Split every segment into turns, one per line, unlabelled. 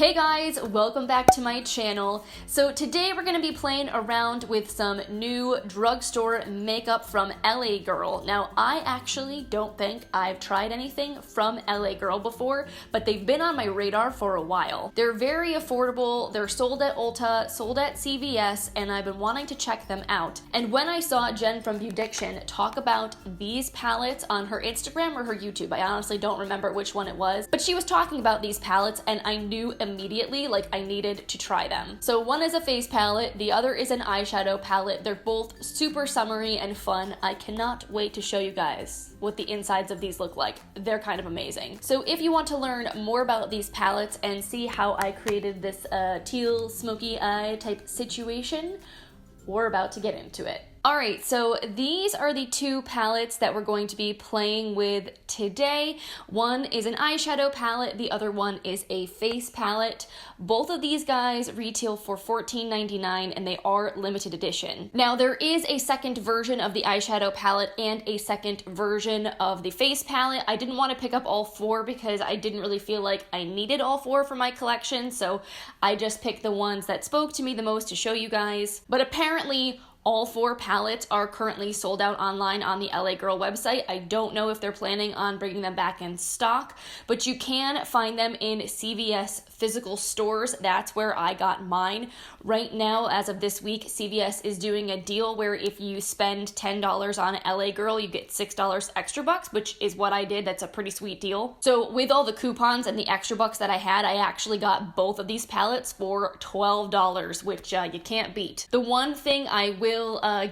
Hey guys, welcome back to my channel. So today we're going to be playing around with some new drugstore makeup from LA Girl. Now I actually don't think I've tried anything from LA Girl before, but they've been on my radar for a while. They're very affordable, they're sold at Ulta, sold at CVS, and I've been wanting to check them out. And when I saw Jen from Beaudiction talk about these palettes on her Instagram or her YouTube, I honestly don't remember which one it was, but she was talking about these palettes and I knew immediately like I needed to try them. So one is a face palette, the other is an eyeshadow palette. They're both super summery and fun. I cannot wait to show you guys what the insides of these look like. They're kind of amazing. So if you want to learn more about these palettes and see how I created this teal smoky eye type situation, we're about to get into it. Alright, so these are the two palettes that we're going to be playing with today. One is an eyeshadow palette, the other one is a face palette. Both of these guys retail for $14.99 and they are limited edition. Now there is a second version of the eyeshadow palette and a second version of the face palette. I didn't want to pick up all four because I didn't really feel like I needed all four for my collection, so I just picked the ones that spoke to me the most to show you guys. But apparently, all four palettes are currently sold out online on the LA Girl website. I don't know if they're planning on bringing them back in stock, but you can find them in CVS physical stores. That's where I got mine. Right now, as of this week, CVS is doing a deal where if you spend $10 on LA Girl, you get $6 extra bucks, which is what I did. That's a pretty sweet deal. So with all the coupons and the extra bucks that I had, I actually got both of these palettes for $12, which you can't beat. The one thing I will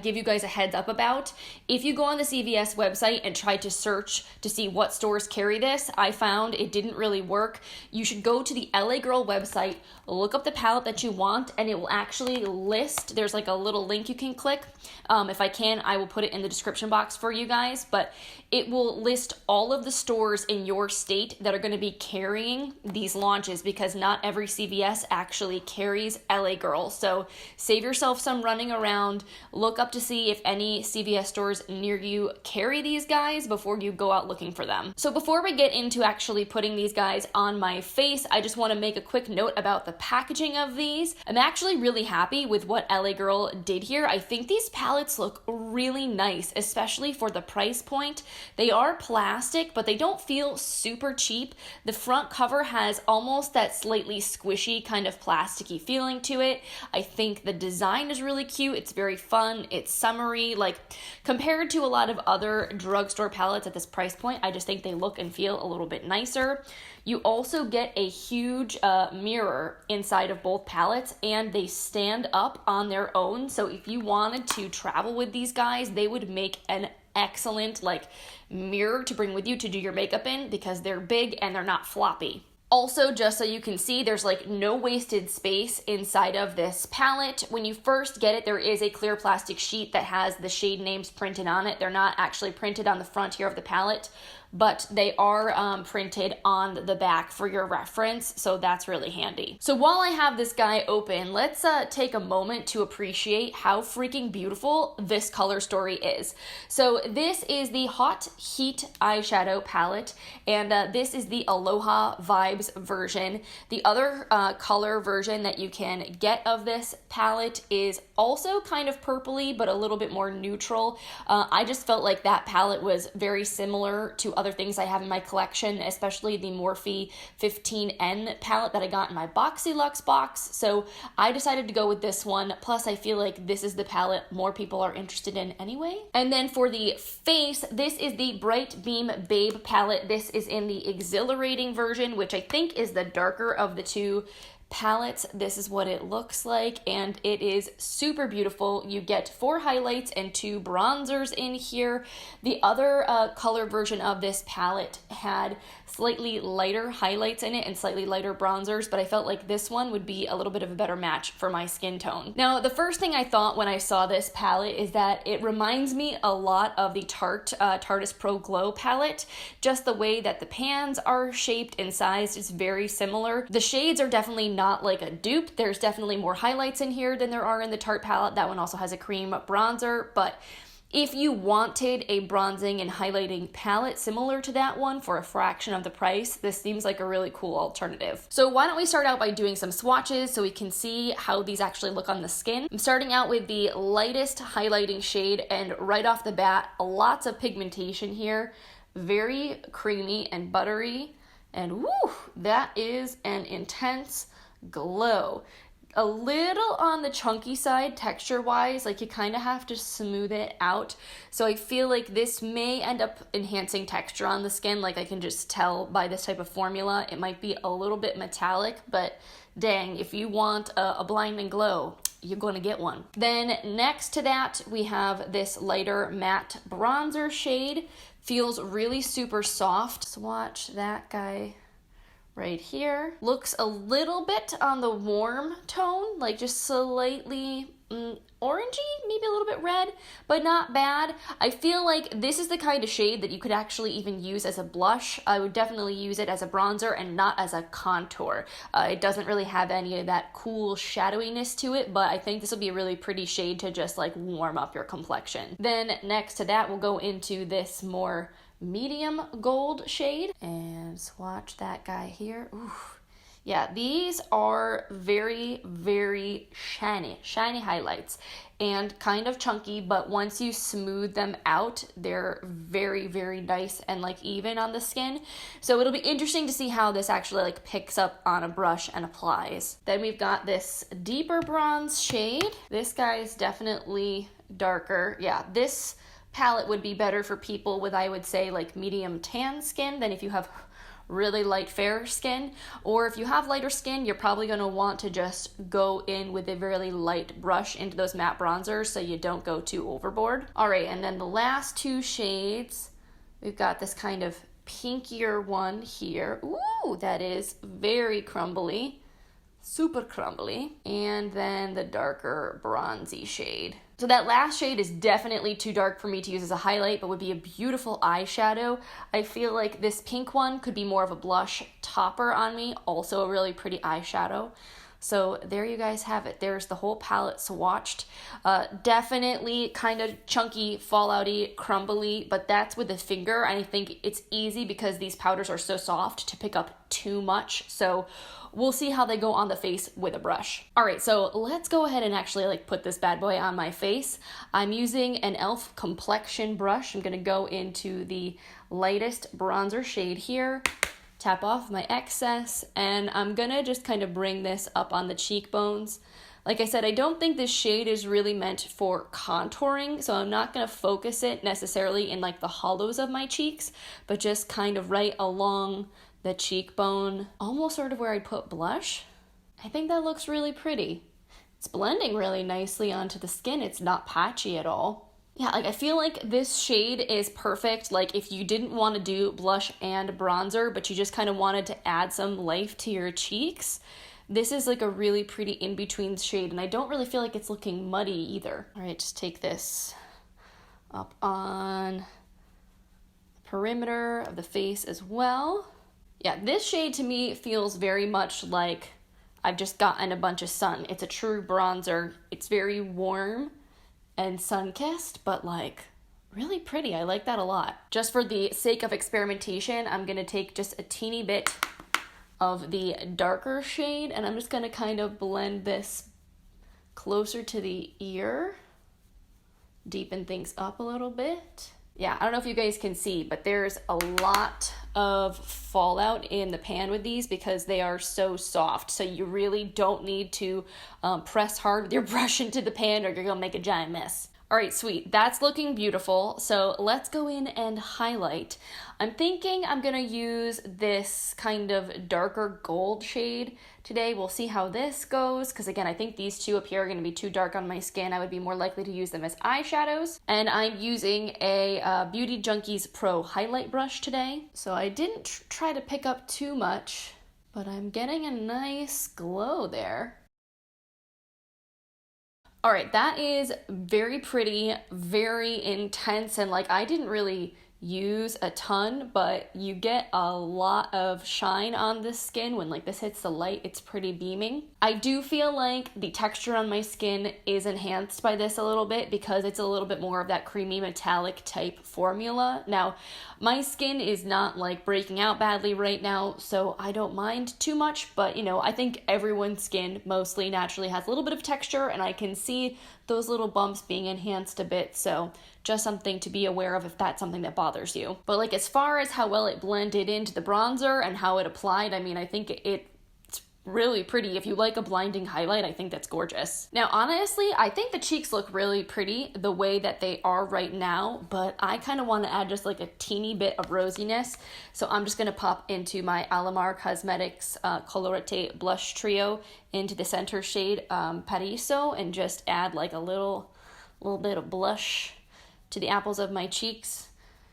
give you guys a heads up about, if you go on the CVS website and try to search to see what stores carry this, I found it didn't really work. You should go to the LA Girl website, look up the palette that you want, and it will actually list, there's like a little link you can click. If I can, I will put it in the description box for you guys, but it will list all of the stores in your state that are going to be carrying these launches because not every CVS actually carries LA Girl. So save yourself some running around, look up to see if any CVS stores near you carry these guys before you go out looking for them. So before we get into actually putting these guys on my face, I just want to make a quick note about the packaging of these. I'm actually really happy with what LA Girl did here. I think these palettes look really nice, especially for the price point. They are plastic, but they don't feel super cheap. The front cover has almost that slightly squishy kind of plasticky feeling to it. I think the design is really cute. It's very fun. It's summery. Like compared to a lot of other drugstore palettes at this price point, I just think they look and feel a little bit nicer. You also get a huge mirror inside of both palettes and they stand up on their own. So if you wanted to travel with these guys, they would make an excellent like mirror to bring with you to do your makeup in because they're big and they're not floppy. Also, just so you can see, there's like no wasted space inside of this palette. When you first get it, there is a clear plastic sheet that has the shade names printed on it. They're not actually printed on the front here of the palette, but they are printed on the back for your reference, so that's really handy. So while I have this guy open, let's take a moment to appreciate how freaking beautiful this color story is. So this is the Hot Heat eyeshadow palette, and this is the Aloha Vibes version. The other color version that you can get of this palette is also kind of purpley, but a little bit more neutral. I just felt like that palette was very similar to other things I have in my collection, especially the Morphe 15N palette that I got in my Boxy Luxe box. So I decided to go with this one. Plus I feel like this is the palette more people are interested in anyway. And then for the face, this is the Bright Beam Babe palette. This is in the Exhilarating version, which I think is the darker of the two palettes. This is what it looks like and it is super beautiful. You get 4 highlights and 2 bronzers in here. The other color version of this palette had slightly lighter highlights in it and slightly lighter bronzers, but I felt like this one would be a little bit of a better match for my skin tone. Now, the first thing I thought when I saw this palette is that it reminds me a lot of the Tarteist Pro Glow palette. Just the way that the pans are shaped and sized is very similar. The shades are definitely not like a dupe. There's definitely more highlights in here than there are in the Tarte palette. That one also has a cream bronzer, but If you wanted a bronzing and highlighting palette similar to that one for a fraction of the price, this seems like a really cool alternative. So why don't we start out by doing some swatches so we can see how these actually look on the skin. I'm starting out with the lightest highlighting shade, and right off the bat, lots of pigmentation here. Very creamy and buttery, and woo, that is an intense glow. A little on the chunky side texture wise, like you kind of have to smooth it out. So I feel like this may end up enhancing texture on the skin. Like I can just tell by this type of formula, it might be a little bit metallic, but dang, if you want a blinding glow, you're going to get one. Then next to that, we have this lighter matte bronzer shade. Feels really super soft. Swatch that guy right here. Looks a little bit on the warm tone, like just slightly orangey, maybe a little bit red, but not bad. I feel like this is the kind of shade that you could actually even use as a blush. I would definitely use it as a bronzer and not as a contour. It doesn't really have any of that cool shadowiness to it, but I think this will be a really pretty shade to just like warm up your complexion. Then next to that, we'll go into this more medium gold shade and swatch that guy here. Ooh. Yeah, these are very, very shiny highlights and kind of chunky, but once you smooth them out, they're very, very nice and like even on the skin. So it'll be interesting to see how this actually like picks up on a brush and applies. Then we've got this deeper bronze shade. This guy is definitely darker. Yeah, this palette would be better for people with, I would say, like medium tan skin than if you have really light fair skin. Or if you have lighter skin, you're probably going to want to just go in with a really light brush into those matte bronzers so you don't go too overboard. All right, and then the last two shades, we've got this kind of pinkier one here. Ooh, that is very crumbly, super crumbly. And then the darker bronzy shade. So that last shade is definitely too dark for me to use as a highlight, but would be a beautiful eyeshadow. I feel like this pink one could be more of a blush topper on me, also a really pretty eyeshadow. So there you guys have it. There's the whole palette swatched. Definitely kind of chunky, fallouty, crumbly, but that's with the finger. I think it's easy because these powders are so soft to pick up too much. So we'll see how they go on the face with a brush. All right, so let's go ahead and actually like put this bad boy on my face. I'm using an e.l.f. complexion brush. I'm gonna go into the lightest bronzer shade here, tap off my excess, and I'm gonna just kind of bring this up on the cheekbones. Like I said, I don't think this shade is really meant for contouring, so I'm not gonna focus it necessarily in like the hollows of my cheeks, but just kind of right along the cheekbone, almost sort of where I'd put blush. I think that looks really pretty. It's blending really nicely onto the skin. It's not patchy at all. Yeah, like I feel like this shade is perfect. Like if you didn't want to do blush and bronzer, but you just kind of wanted to add some life to your cheeks, this is like a really pretty in-between shade, and I don't really feel like it's looking muddy either. All right, just take this up on the perimeter of the face as well. Yeah, this shade to me feels very much like I've just gotten a bunch of sun. It's a true bronzer. It's very warm and sun-kissed, but like really pretty. I like that a lot. Just for the sake of experimentation, I'm gonna take just a teeny bit of the darker shade, and I'm just gonna kind of blend this closer to the ear, deepen things up a little bit. Yeah, I don't know if you guys can see, but there's a lot of fallout in the pan with these because they are so soft. So you really don't need to press hard with your brush into the pan or you're gonna make a giant mess. All right, sweet, that's looking beautiful. So let's go in and highlight. I'm thinking I'm gonna use this kind of darker gold shade today. We'll see how this goes, because again, I think these two up here are gonna be too dark on my skin. I would be more likely to use them as eyeshadows. And I'm using a Beauty Junkies Pro highlight brush today. So I didn't try to pick up too much, but I'm getting a nice glow there. All right, that is very pretty, very intense, and like I didn't really use a ton, but you get a lot of shine on this skin. When like this hits the light, it's pretty beaming. I do feel like the texture on my skin is enhanced by this a little bit because it's a little bit more of that creamy metallic type formula. Now, my skin is not like breaking out badly right now, so I don't mind too much, but you know, I think everyone's skin mostly naturally has a little bit of texture, and I can see those little bumps being enhanced a bit, so just something to be aware of if that's something that bothers you. But like as far as how well it blended into the bronzer and how it applied, I mean, I think it's really pretty. If you like a blinding highlight, I think that's gorgeous. Now, honestly, I think the cheeks look really pretty the way that they are right now, but I kind of want to add just like a teeny bit of rosiness. So I'm just going to pop into my Aloha Cosmetics Colorate Blush Trio into the center shade Paraiso and just add like a little bit of blush to the apples of my cheeks,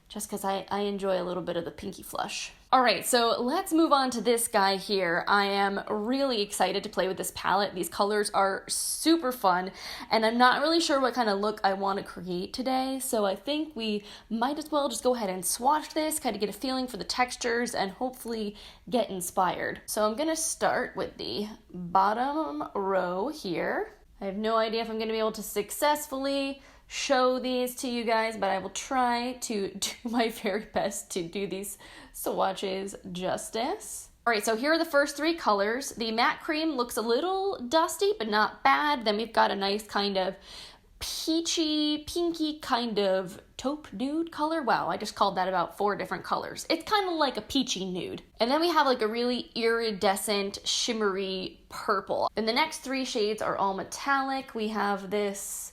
just because I enjoy a little bit of the pinky flush. All right, so let's move on to this guy here. I am really excited to play with this palette. These colors are super fun, and I'm not really sure what kind of look I want to create today, so I think we might as well just go ahead and swatch this, kind of get a feeling for the textures, and hopefully get inspired. So I'm gonna start with the bottom row here. I have no idea if I'm gonna be able to successfully show these to you guys, but I will try to do my very best to do these swatches justice. All right, so here are the first three colors. The matte cream looks a little dusty, but not bad. Then we've got a nice kind of peachy, pinky kind of taupe nude color. Wow, I just called that about 4 different colors. It's kind of like a peachy nude. And then we have like a really iridescent, shimmery purple. And the next 3 shades are all metallic. We have this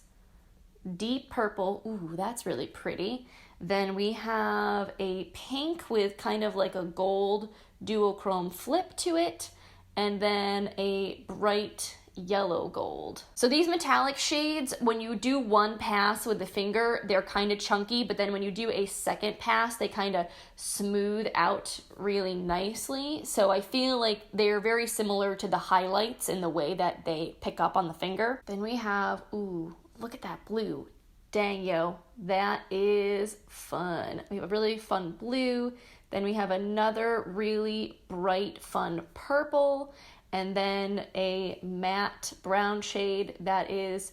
deep purple. Ooh, that's really pretty. Then we have a pink with kind of like a gold duochrome flip to it, and then a bright yellow gold. So these metallic shades, when you do one pass with the finger, they're kind of chunky, but then when you do a second pass, they kind of smooth out really nicely. So I feel like they're very similar to the highlights in the way that they pick up on the finger. Then we have, ooh, look at that blue. Dang, yo, that is fun. We have a really fun blue. Then we have another really bright, fun purple. And then a matte brown shade that is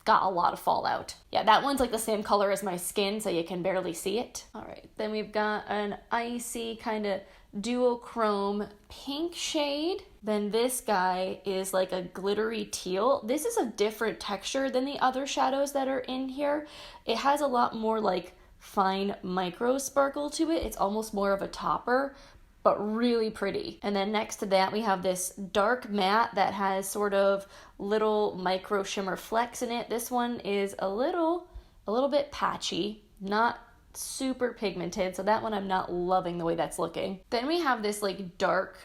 got a lot of fallout. Yeah, that one's like the same color as my skin, so you can barely see it. All right, then we've got an icy kind of duochrome pink shade. Then this guy is like a glittery teal. This is a different texture than the other shadows that are in here. It has a lot more like fine micro sparkle to it. It's almost more of a topper, but really pretty. And then next to that, we have this dark matte that has sort of little micro shimmer flecks in it. This one is a little bit patchy, not super pigmented, so that one I'm not loving the way that's looking. Then we have this like dark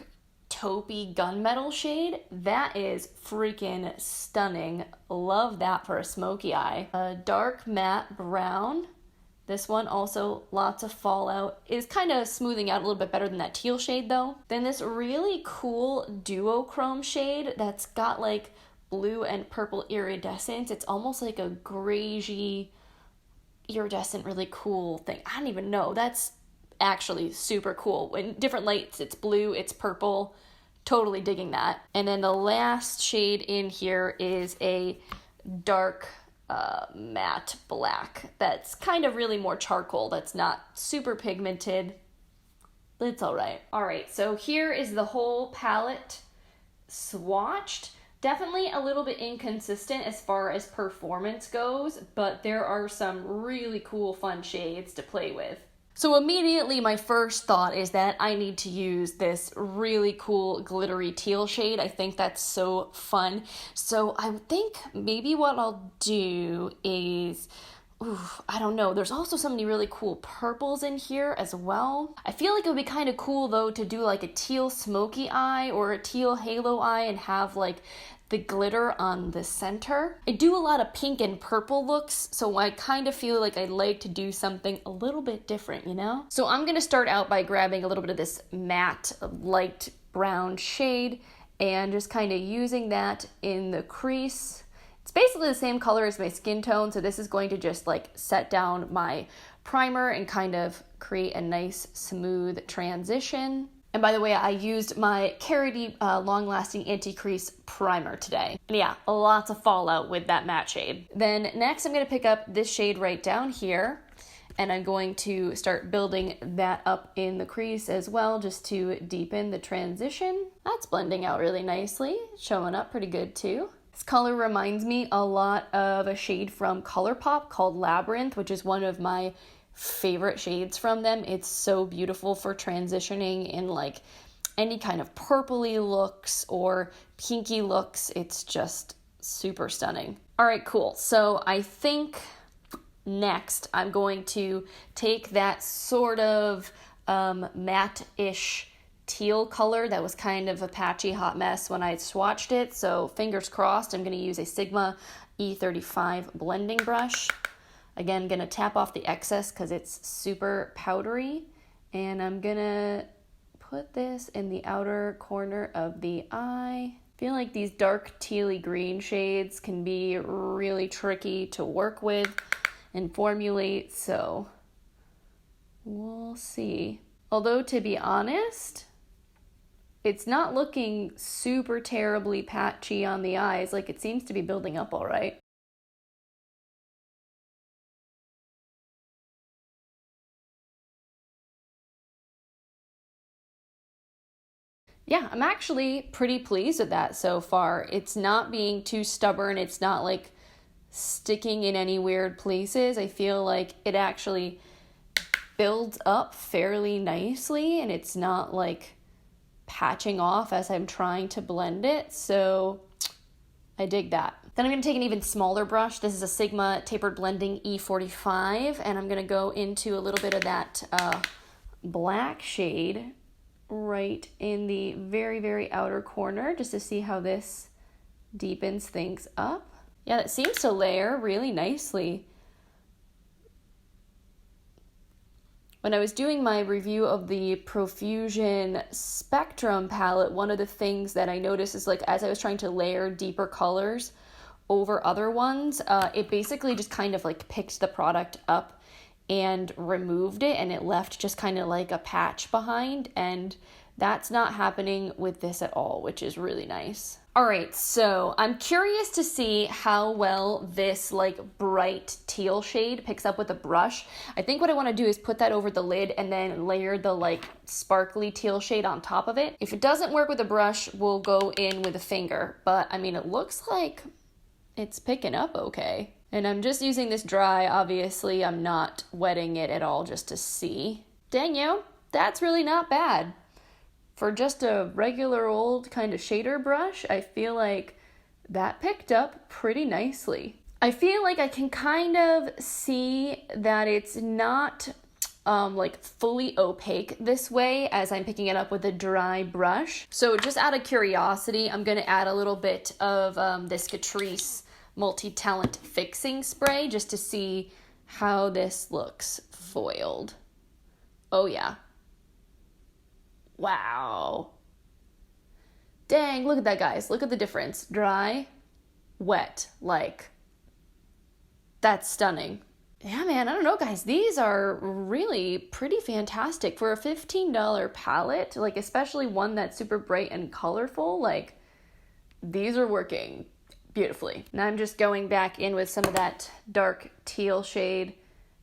taupey gunmetal shade. That is freaking stunning. Love that for a smoky eye. A dark matte brown. This one also lots of fallout. Is kind of smoothing out a little bit better than that teal shade though. Then this really cool duochrome shade that's got like blue and purple iridescence. It's almost like a grayish iridescent, really cool thing. I don't even know. That's actually super cool. In different lights, it's blue, it's purple. Totally digging that. And then the last shade in here is a dark matte black that's kind of really more charcoal. That's not super pigmented. It's all right. All right, so here is the whole palette swatched. Definitely a little bit inconsistent as far as performance goes, but there are some really cool, fun shades to play with. So immediately my first thought is that I need to use this really cool glittery teal shade. I think that's so fun. So I think maybe what I'll do is, I don't know, there's also so many really cool purples in here as well. I feel like it would be kind of cool though to do like a teal smoky eye or a teal halo eye and have like the glitter on the center. I do a lot of pink and purple looks, so I kind of feel like I'd like to do something a little bit different, you know? So I'm gonna start out by grabbing a little bit of this matte light brown shade and just kind of using that in the crease. It's basically the same color as my skin tone, so this is going to just like set down my primer and kind of create a nice smooth transition. And by the way, I used my Karity long-lasting anti-crease primer today. And yeah, lots of fallout with that matte shade. Then next I'm going to pick up this shade right down here, and I'm going to start building that up in the crease as well, just to deepen the transition. That's blending out really nicely, showing up pretty good too. This color reminds me a lot of a shade from ColourPop called Labyrinth, which is one of my favorite shades from them. It's so beautiful for transitioning in like any kind of purpley looks or pinky looks. It's just super stunning. All right, cool. So I think next I'm going to take that sort of matte-ish teal color that was kind of a patchy hot mess when I swatched it. So fingers crossed, I'm going to use a Sigma E35 blending brush. Again, gonna tap off the excess because it's super powdery, and I'm gonna put this in the outer corner of the eye. I feel like these dark tealy green shades can be really tricky to work with and formulate, so we'll see. Although, to be honest, it's not looking super terribly patchy on the eyes. Like, it seems to be building up all right. Yeah, I'm actually pretty pleased with that so far. It's not being too stubborn. It's not like sticking in any weird places. I feel like it actually builds up fairly nicely, and it's not like patching off as I'm trying to blend it. So I dig that. Then I'm going to take an even smaller brush. This is a Sigma Tapered Blending E45, and I'm going to go into a little bit of that black shade right in the very, very outer corner, just to see how this deepens things up. Yeah, it seems to layer really nicely. When I was doing my review of the Pro-Cision Spectrum palette, one of the things that I noticed is, like, as I was trying to layer deeper colors over other ones, it basically just kind of like picked the product up and removed it, and it left just kind of like a patch behind, and that's not happening with this at all, which is really nice. All right, so I'm curious to see how well this like bright teal shade picks up with a brush. I think what I want to do is put that over the lid and then layer the like sparkly teal shade on top of it. If it doesn't work with a brush, we'll go in with a finger, but I mean, it looks like it's picking up okay. And I'm just using this dry, obviously. I'm not wetting it at all just to see. Dang, yo, that's really not bad. For just a regular old kind of shader brush, I feel like that picked up pretty nicely. I feel like I can kind of see that it's not like fully opaque this way as I'm picking it up with a dry brush. So just out of curiosity, I'm gonna add a little bit of this Catrice Multi-Talent Fixing Spray just to see how this looks foiled. Oh yeah. Wow. Dang, look at that, guys. Look at the difference. Dry, wet, like, that's stunning. Yeah, man, I don't know, guys. These are really pretty fantastic for a $15 palette, like, especially one that's super bright and colorful. Like, these are working beautifully. Now I'm just going back in with some of that dark teal shade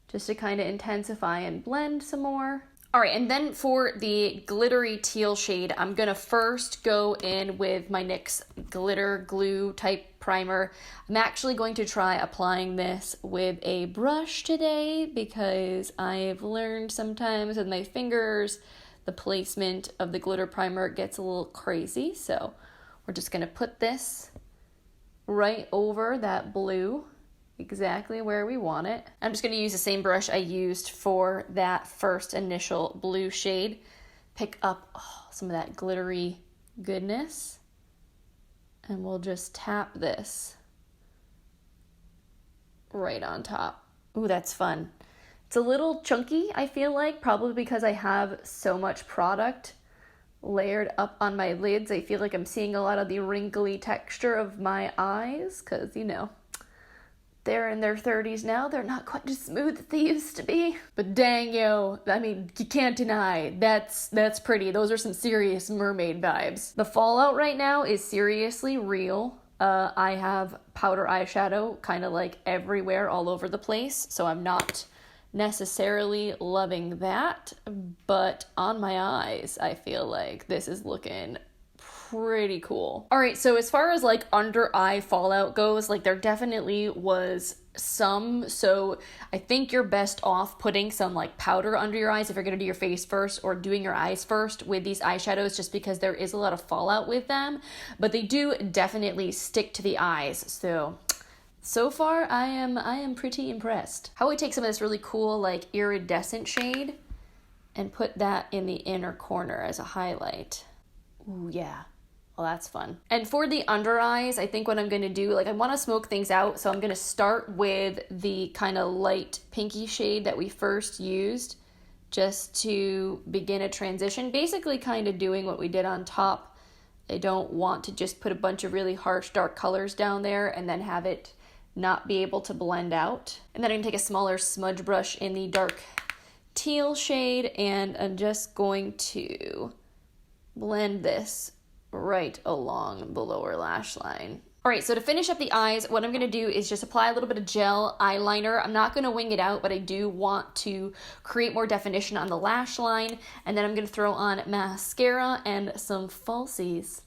just to kind of intensify and blend some more. All right, and then for the glittery teal shade, I'm gonna first go in with my NYX glitter glue type primer. I'm actually going to try applying this with a brush today because I've learned sometimes with my fingers, the placement of the glitter primer gets a little crazy. So we're just gonna put this right over that blue, exactly where we want it. I'm just going to use the same brush I used for that first initial blue shade. Pick up some of that glittery goodness, and we'll just tap this right on top. Ooh, that's fun. It's a little chunky, I feel like, probably because I have so much product layered up on my lids. I feel like I'm seeing a lot of the wrinkly texture of my eyes because, you know, they're in their 30s now. They're not quite as smooth as they used to be. But dang, yo, I mean, you can't deny, that's pretty. Those are some serious mermaid vibes. The fallout right now is seriously real. I have powder eyeshadow kind of like everywhere all over the place, so I'm not necessarily loving that, but on my eyes, I feel like this is looking pretty cool. All right, so as far as like under eye fallout goes, like there definitely was some, so I think you're best off putting some like powder under your eyes if you're gonna do your face first, or doing your eyes first with these eyeshadows, just because there is a lot of fallout with them, but they do definitely stick to the eyes. So far I am pretty impressed. How we take some of this really cool like iridescent shade and put that in the inner corner as a highlight. Ooh, yeah. Well, that's fun. And for the under eyes, I think what I'm gonna do, like I wanna smoke things out, so I'm gonna start with the kind of light pinky shade that we first used, just to begin a transition, basically kind of doing what we did on top. I don't want to just put a bunch of really harsh dark colors down there and then have it not be able to blend out. And then I'm gonna take a smaller smudge brush in the dark teal shade, and I'm just going to blend this right along the lower lash line. All right, so to finish up the eyes, what I'm gonna do is just apply a little bit of gel eyeliner. I'm not gonna wing it out, but I do want to create more definition on the lash line. And then I'm gonna throw on mascara and some falsies,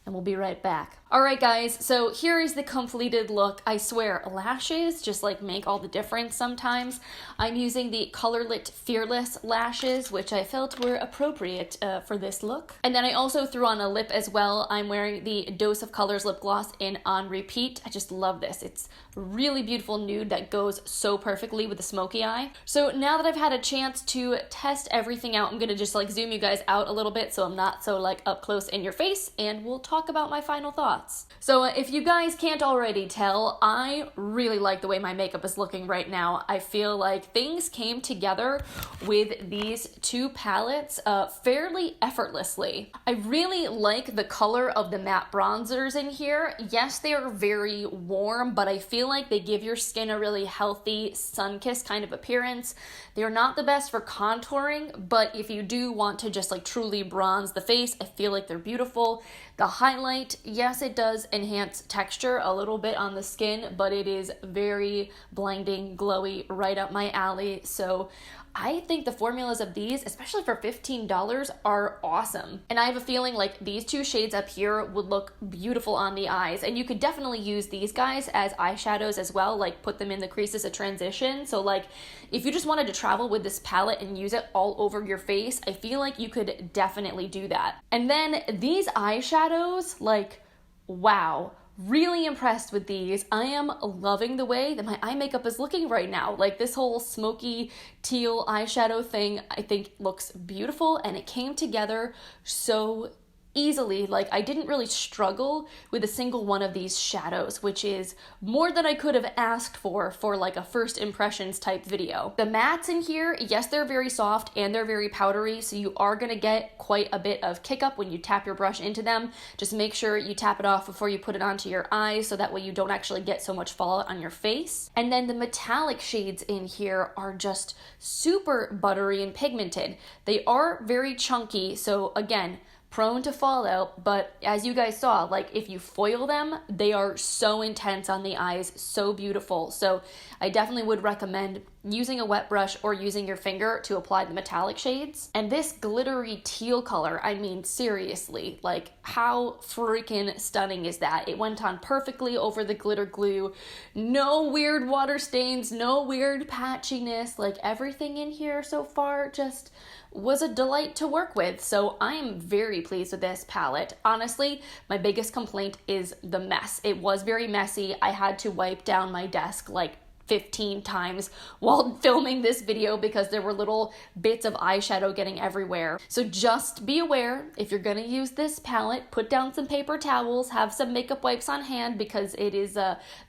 and we'll be right back. All right, guys, so here is the completed look. I swear, lashes just like make all the difference sometimes. I'm using the Colorlit Fearless lashes, which I felt were appropriate for this look. And then I also threw on a lip as well. I'm wearing the Dose of Colors lip gloss in On Repeat. I just love this. It's a really beautiful nude that goes so perfectly with the smoky eye. So now that I've had a chance to test everything out, I'm gonna just like zoom you guys out a little bit so I'm not so like up close in your face, and we'll talk about my final thoughts. So if you guys can't already tell, I really like the way my makeup is looking right now. I feel like things came together with these two palettes fairly effortlessly. I really like the color of the matte bronzers in here. Yes, they are very warm, but I feel like they give your skin a really healthy, sun-kissed kind of appearance. They're not the best for contouring, but if you do want to just like truly bronze the face, I feel like they're beautiful. The highlight, yes, it does enhance texture a little bit on the skin, but it is very blinding, glowy, right up my alley. So I think the formulas of these, especially for $15, are awesome. And I have a feeling like these two shades up here would look beautiful on the eyes. And you could definitely use these guys as eyeshadows as well, like put them in the crease as a transition. So like if you just wanted to travel with this palette and use it all over your face, I feel like you could definitely do that. And then these eyeshadows, like, wow. Really impressed with these. I am loving the way that my eye makeup is looking right now. Like this whole smoky teal eyeshadow thing, I think looks beautiful, and it came together so easily. Like I didn't really struggle with a single one of these shadows, which is more than I could have asked for like a first impressions type video. The mattes in here, yes, they're very soft and they're very powdery, so you are gonna get quite a bit of kick up when you tap your brush into them. Just make sure you tap it off before you put it onto your eyes, so that way you don't actually get so much fallout on your face. And then the metallic shades in here are just super buttery and pigmented. They are very chunky, so again, prone to fallout, but as you guys saw, like if you foil them, they are so intense on the eyes, so beautiful. So I definitely would recommend using a wet brush or using your finger to apply the metallic shades. And this glittery teal color, I mean, seriously, like how freaking stunning is that? It went on perfectly over the glitter glue. No weird water stains, no weird patchiness. Like everything in here so far just was a delight to work with. So I am very pleased with this palette. Honestly, my biggest complaint is the mess. It was very messy. I had to wipe down my desk like 15 times while filming this video because there were little bits of eyeshadow getting everywhere. So just be aware, if you're gonna use this palette, put down some paper towels, have some makeup wipes on hand, because it is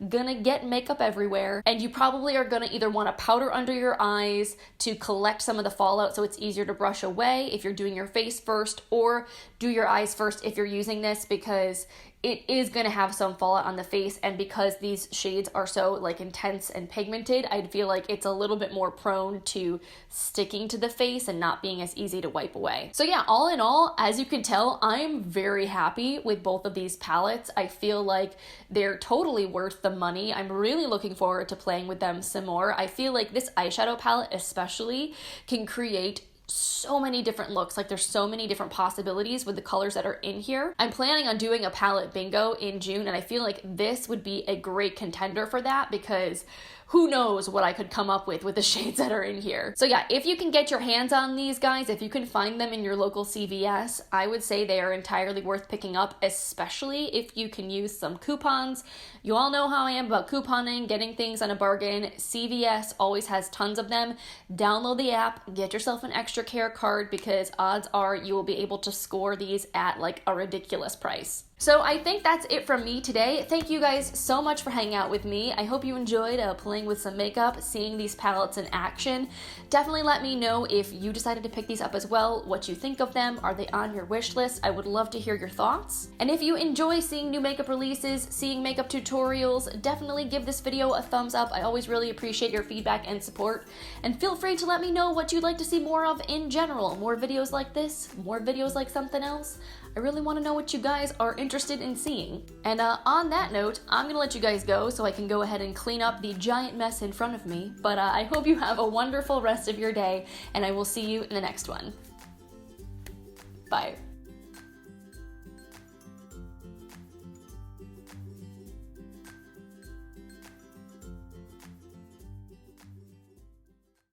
gonna get makeup everywhere. And you probably are gonna either wanna powder under your eyes to collect some of the fallout so it's easier to brush away if you're doing your face first, or do your eyes first if you're using this, because it is gonna have some fallout on the face, and because these shades are so like intense and pigmented, I'd feel like it's a little bit more prone to sticking to the face and not being as easy to wipe away. So yeah, all in all, as you can tell, I'm very happy with both of these palettes. I feel like they're totally worth the money. I'm really looking forward to playing with them some more. I feel like this eyeshadow palette especially can create so many different looks. Like there's so many different possibilities with the colors that are in here. I'm planning on doing a palette bingo in June, and I feel like this would be a great contender for that, because who knows what I could come up with the shades that are in here. So yeah, if you can get your hands on these guys, if you can find them in your local CVS, I would say they are entirely worth picking up, especially if you can use some coupons. You all know how I am about couponing, getting things on a bargain. CVS always has tons of them. Download the app, get yourself an extra care card, because odds are you will be able to score these at like a ridiculous price. So I think that's it from me today. Thank you guys so much for hanging out with me. I hope you enjoyed playing with some makeup, seeing these palettes in action. Definitely let me know if you decided to pick these up as well, what you think of them. Are they on your wish list? I would love to hear your thoughts. And if you enjoy seeing new makeup releases, seeing makeup tutorials, definitely give this video a thumbs up. I always really appreciate your feedback and support. And feel free to let me know what you'd like to see more of in general. More videos like this, more videos like something else. I really want to know what you guys are interested in seeing. And on that note, I'm gonna let you guys go so I can go ahead and clean up the giant mess in front of me. But I hope you have a wonderful rest of your day, and I will see you in the next one. Bye.